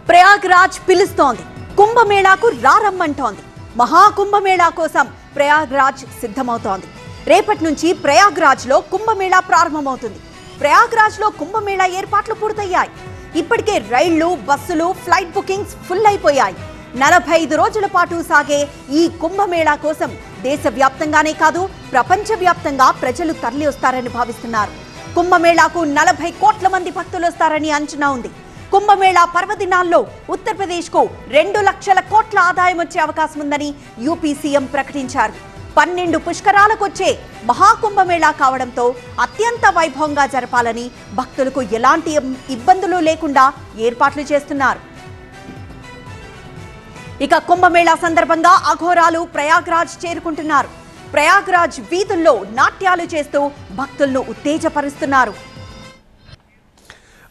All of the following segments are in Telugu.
ప్రయాగ్రాజ్ పిలుస్తోంది, కుంభమేళాకు రారమ్మంటోంది. మహాకుంభమేళా కోసం ప్రయాగ్రాజ్ సిద్ధమవుతోంది. రేపటి నుంచి ప్రయాగ్రాజ్లో కుంభమేళా ప్రారంభమవుతుంది. ప్రయాగ్రాజ్లో కుంభమేళా ఏర్పాట్లు పూర్తయ్యాయి. ఇప్పటికే రైళ్లు, బస్సులు, ఫ్లైట్ బుకింగ్స్ ఫుల్ అయిపోయాయి. 45 రోజుల పాటు సాగే ఈ కుంభమేళా కోసం దేశవ్యాప్తంగానే కాదు, ప్రపంచవ్యాప్తంగా ప్రజలు తరలి వస్తారని భావిస్తున్నారు. కుంభమేళాకు 40 కోట్ల మంది భక్తులు వస్తారని అంచనా ఉంది. కుంభమేళా పర్వదినాల్లో ఉత్తరప్రదేశ్కు 2 లక్షల కోట్ల ఆదాయం వచ్చే అవకాశం ఉందని యూపీ సీఎం ప్రకటించారు. 12 పుష్కరాలకు వచ్చే మహాకుంభమేళా కావడంతో అత్యంత వైభవంగా జరపాలని భక్తులకు ఎలాంటి ఇబ్బందులు లేకుండా ఏర్పాట్లు చేస్తున్నారు. ఇక కుంభమేళా సందర్భంగా అఘోరాలు ప్రయాగ్రాజ్ చేరుకుంటున్నారు. ప్రయాగ్రాజ్ వీధుల్లో నాట్యాలు చేస్తూ భక్తులను ఉత్తేజపరుస్తున్నారు.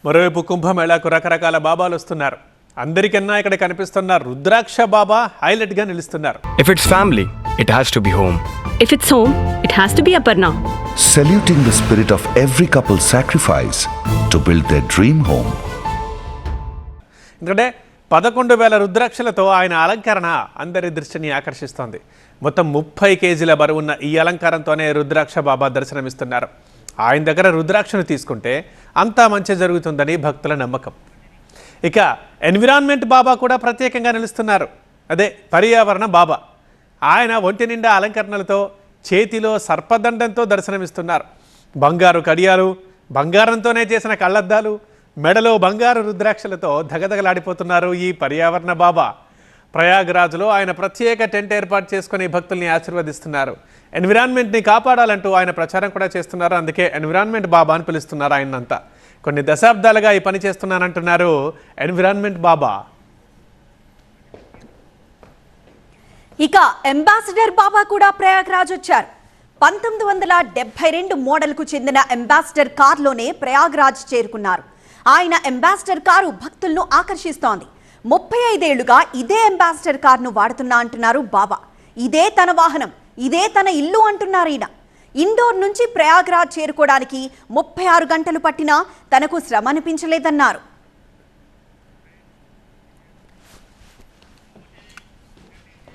మరోవైపు కుంభమేళాకు రకరకాల బాబాలు వస్తున్నారు. అందరికన్నా ఇక్కడ కనిపిస్తున్న రుద్రాక్ష బాబా హైలైట్ గా నిలుస్తున్నారు. If it's family, it has to be home. If it's home, it has to be Aparna. Saluting the spirit of every couple's sacrifice to build their dream home. ఎందుకంటే 11,000 రుద్రాక్షలతో ఆయన అలంకరణ అందరి దృష్టిని ఆకర్షిస్తోంది. మొత్తం 30 కేజీల బరువున్న ఈ అలంకారంతోనే రుద్రాక్ష బాబా దర్శనమిస్తున్నారు. ఆయన దగ్గర రుద్రాక్షను తీసుకుంటే అంతా మంచి జరుగుతుందని భక్తుల నమ్మకం. ఇక ఎన్విరాన్మెంట్ బాబా కూడా ప్రత్యేకంగా నిలుస్తున్నారు. అదే పర్యావరణ బాబా. ఆయన ఒంటి నిండా అలంకరణలతో, చేతిలో సర్పదండంతో దర్శనమిస్తున్నారు. బంగారు కడియాలు, బంగారంతోనే చేసిన కళ్ళద్దాలు, మెడలో బంగారు రుద్రాక్షలతో దగదగలాడిపోతున్నారు ఈ పర్యావరణ బాబా. ప్రయాగ్రాజ్లో ఆయన ప్రత్యేక టెంట్ ఏర్పాటు చేసుకుని భక్తుల్ని ఆశీర్వదిస్తున్నారు. ఎన్విరాన్మెంట్ని కాపాడాలంటూ ఆయన ప్రచారం కూడా చేస్తున్నారు. అందుకే ఎన్విరాన్మెంట్ బాబా అని పిలుస్తున్నారు ఆయనంతా. కొన్ని దశాబ్దాలుగా ఈ పని చేస్తున్నానంటున్నారు ఎన్విరాన్మెంట్ బాబా. ఇక అంబాసిడర్ బాబా కూడా ప్రయాగ్రాజ్ వచ్చారు. 1972 మోడల్కు చెందిన అంబాసిడర్ కార్లోనే ప్రయాగ్రాజ్ చేరుకున్నారు. ఆయన అంబాసిడర్ కారు భక్తులను ఆకర్షిస్తోంది. 35 ఏళ్లుగా ఇదే అంబాసిడర్ కార్ను వాడుతున్నా అంటున్నారు బాబా. ఇదే తన వాహనం, ఇదే తన ఇల్లు అంటున్నారు ఈయన. ఇండోర్ నుంచి ప్రయాగ్రాజ్ చేరుకోవడానికి 36 గంటలు పట్టినా తనకు శ్రమ అనిపించలేదన్నారు.